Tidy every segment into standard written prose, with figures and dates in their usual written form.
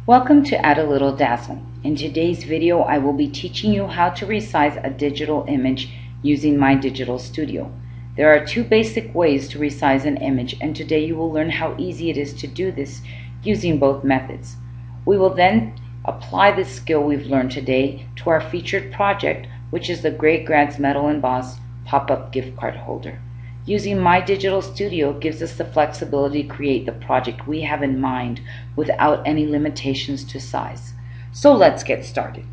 Welcome to Add a Little Dazzle. In today's video, I will be teaching you how to resize a digital image using My Digital Studio. There are two basic ways to resize an image, and today you will learn how easy it is to do this using both methods. We will then apply the skill we've learned today to our featured project, which is the Great Grads Metal Emboss pop-up gift card holder. Using My Digital Studio gives us the flexibility to create the project we have in mind without any limitations to size. So let's get started.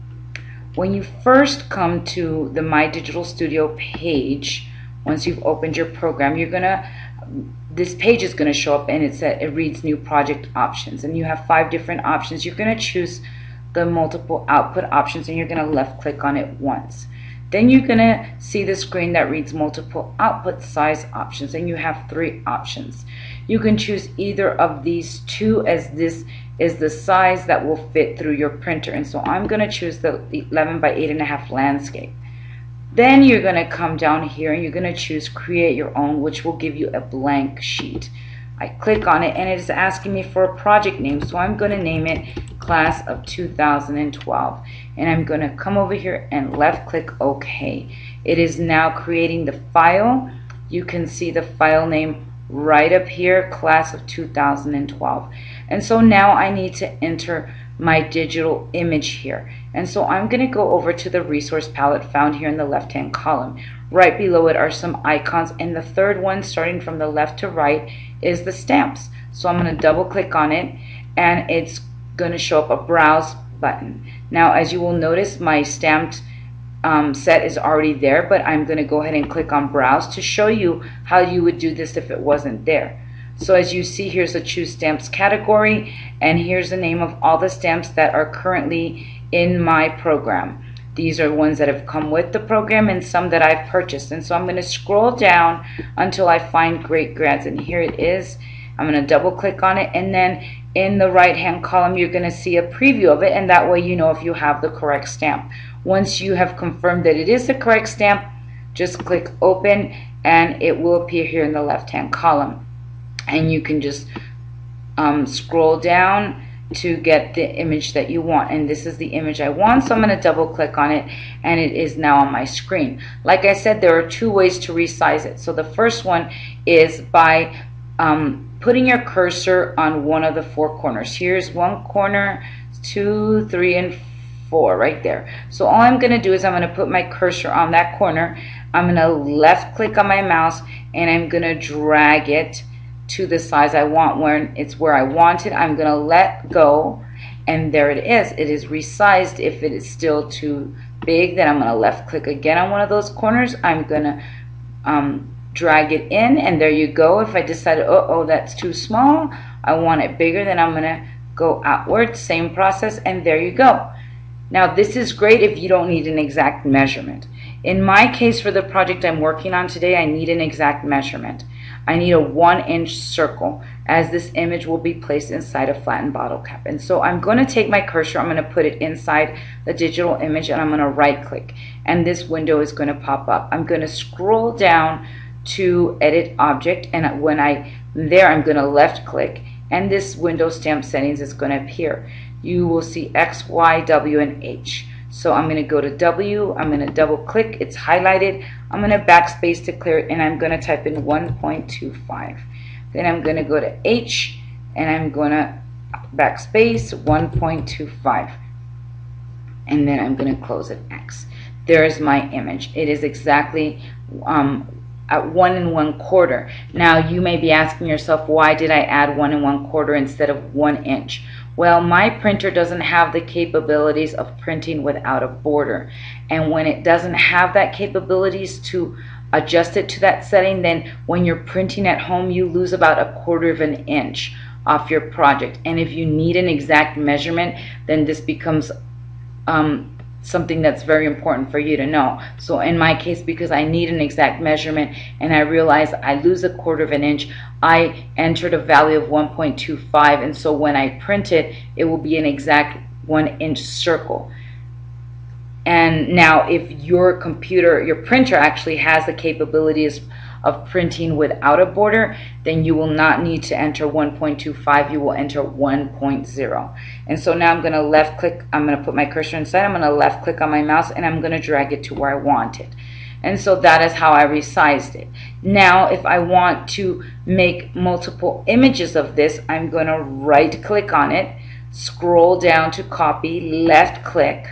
When you first come to the My Digital Studio page, once you've opened your program, this page is gonna show up and it reads new project options, and you have 5 different options. You're gonna choose the multiple output options and you're gonna left click on it once. Then you're going to see the screen that reads multiple output size options, and you have 3 options. You can choose either of these 2, as this is the size that will fit through your printer. And so I'm going to choose the 11 by 8.5 landscape. Then you're going to come down here and you're going to choose create your own, which will give you a blank sheet. I click on it and it is asking me for a project name, so I'm going to name it Class of 2012, and I'm going to come over here and left click OK. It is now creating the file. You can see the file name right up here, Class of 2012. And so now I need to enter my digital image here, and so I'm going to go over to the resource palette found here in the left hand column. Right below it are some icons, and the third one, starting from the left to right, is the stamps. So I'm going to double click on it and it's going to show up a browse button. Now, as you will notice, my stamped set is already there, but I'm going to go ahead and click on browse to show you how you would do this if it wasn't there. So as you see, here's the choose stamps category, and here's the name of all the stamps that are currently in my program. These are ones that have come with the program and some that I've purchased. And so I'm going to scroll down until I find Great Grads, and here it is. I'm going to double click on it, and then in the right hand column you're going to see a preview of it, and that way you know if you have the correct stamp. Once you have confirmed that it is the correct stamp, just click open and it will appear here in the left hand column, and you can just scroll down to get the image that you want. And this is the image I want, so I'm going to double click on it and it is now on my screen. Like I said, there are 2 ways to resize it. So the first one is by putting your cursor on one of the 4 corners. Here's one corner, 2, 3, and 4 right there. So all I'm going to do is I'm going to put my cursor on that corner. I'm going to left click on my mouse and I'm going to drag it to the size I want. When it's where I want it, I'm going to let go, and there it is. It is resized. If it is still too big, then I'm going to left click again on one of those corners. I'm going to drag it in, and there you go. If I decided, oh, that's too small, I want it bigger, then I'm going to go outward. Same process, and there you go. Now this is great if you don't need an exact measurement. In my case, for the project I'm working on today, I need an exact measurement. I need a 1-inch circle, as this image will be placed inside a flattened bottle cap. And so I'm going to take my cursor, I'm going to put it inside the digital image, and I'm going to right click, and this window is going to pop up. I'm going to scroll down to edit object, and when I'm there, I'm going to left click, and this window stamp settings is going to appear. You will see X, Y, W, and H. So I'm going to go to W, I'm going to double click, it's highlighted, I'm going to backspace to clear it, and I'm going to type in 1.25. Then I'm going to go to H and I'm going to backspace 1.25, and then I'm going to close it X. There's my image. It is exactly at 1 1/4. Now you may be asking yourself, why did I add 1 1/4 instead of 1 inch? Well, my printer doesn't have the capabilities of printing without a border, and when it doesn't have that capabilities to adjust it to that setting, then when you're printing at home, you lose about 1/4 of an inch off your project. And if you need an exact measurement, then this becomes something that's very important for you to know. So in my case, because I need an exact measurement and I realize I lose 1/4 of an inch, I entered a value of 1.25, and so when I print it, it will be an exact 1-inch circle. And now if your printer actually has the capabilities of printing without a border, then you will not need to enter 1.25, you will enter 1.0. And so now I'm going to left click, I'm going to put my cursor inside, I'm going to left click on my mouse, and I'm going to drag it to where I want it. And so that is how I resized it. Now if I want to make multiple images of this, I'm going to right click on it, scroll down to copy, left click.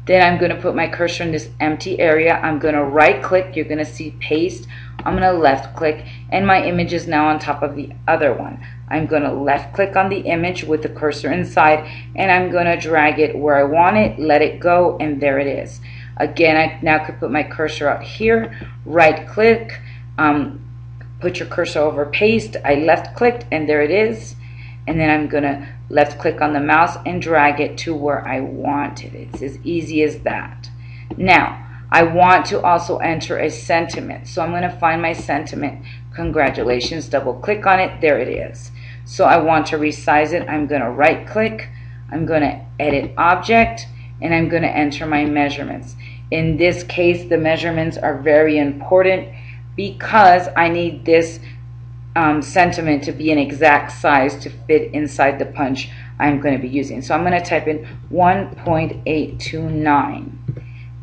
Then I'm going to put my cursor in this empty area. I'm going to right click. You're going to see paste. I'm going to left click, and my image is now on top of the other one. I'm going to left click on the image with the cursor inside, and I'm going to drag it where I want it, let it go, and there it is. Again, I now could put my cursor out here, right click, put your cursor over paste. I left clicked, and there it is. And then I'm going to left click on the mouse and drag it to where I want it. It's as easy as that. Now, I want to also enter a sentiment. So I'm going to find my sentiment. Congratulations, double click on it. There it is. So I want to resize it. I'm going to right click. I'm going to edit object, and I'm going to enter my measurements. In this case, the measurements are very important because I need this sentiment to be an exact size to fit inside the punch I'm going to be using. So I'm going to type in 1.829,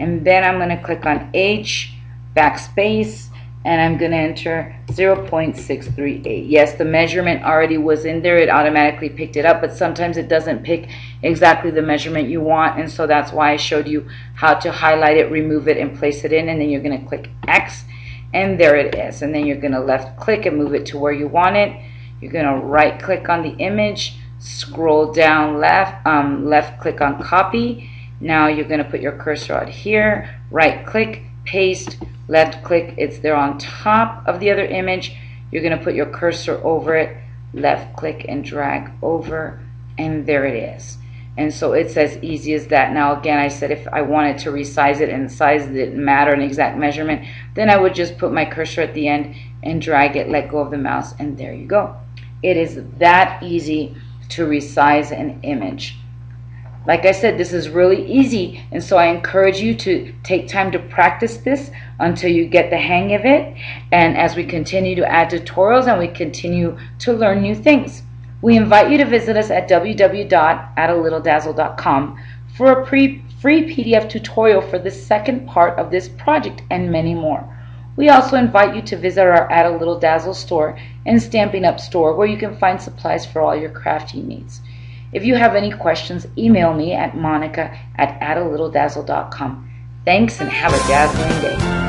and then I'm going to click on H, backspace, and I'm going to enter 0.638. Yes, the measurement already was in there. It automatically picked it up, but sometimes it doesn't pick exactly the measurement you want, and so that's why I showed you how to highlight it, remove it, and place it in. And then you're going to click X, and there it is. And then you're going to left click and move it to where you want it. You're going to right click on the image, scroll down left, left click on copy. Now you're going to put your cursor out here, right click, paste, left click, it's there on top of the other image. You're going to put your cursor over it, left click and drag over, and there it is. And so it's as easy as that. Now again, I said if I wanted to resize it and size didn't matter, an exact measurement, then I would just put my cursor at the end and drag it, let go of the mouse, and there you go. It is that easy to resize an image. Like I said, this is really easy, and so I encourage you to take time to practice this until you get the hang of it. And as we continue to add tutorials and we continue to learn new things, we invite you to visit us at www.addalittledazzle.com for a free PDF tutorial for the second part of this project and many more. We also invite you to visit our Add a Little Dazzle store and Stampin' Up store, where you can find supplies for all your crafting needs. If you have any questions, email me at monica@addalittledazzle.com. Thanks, and have a dazzling day.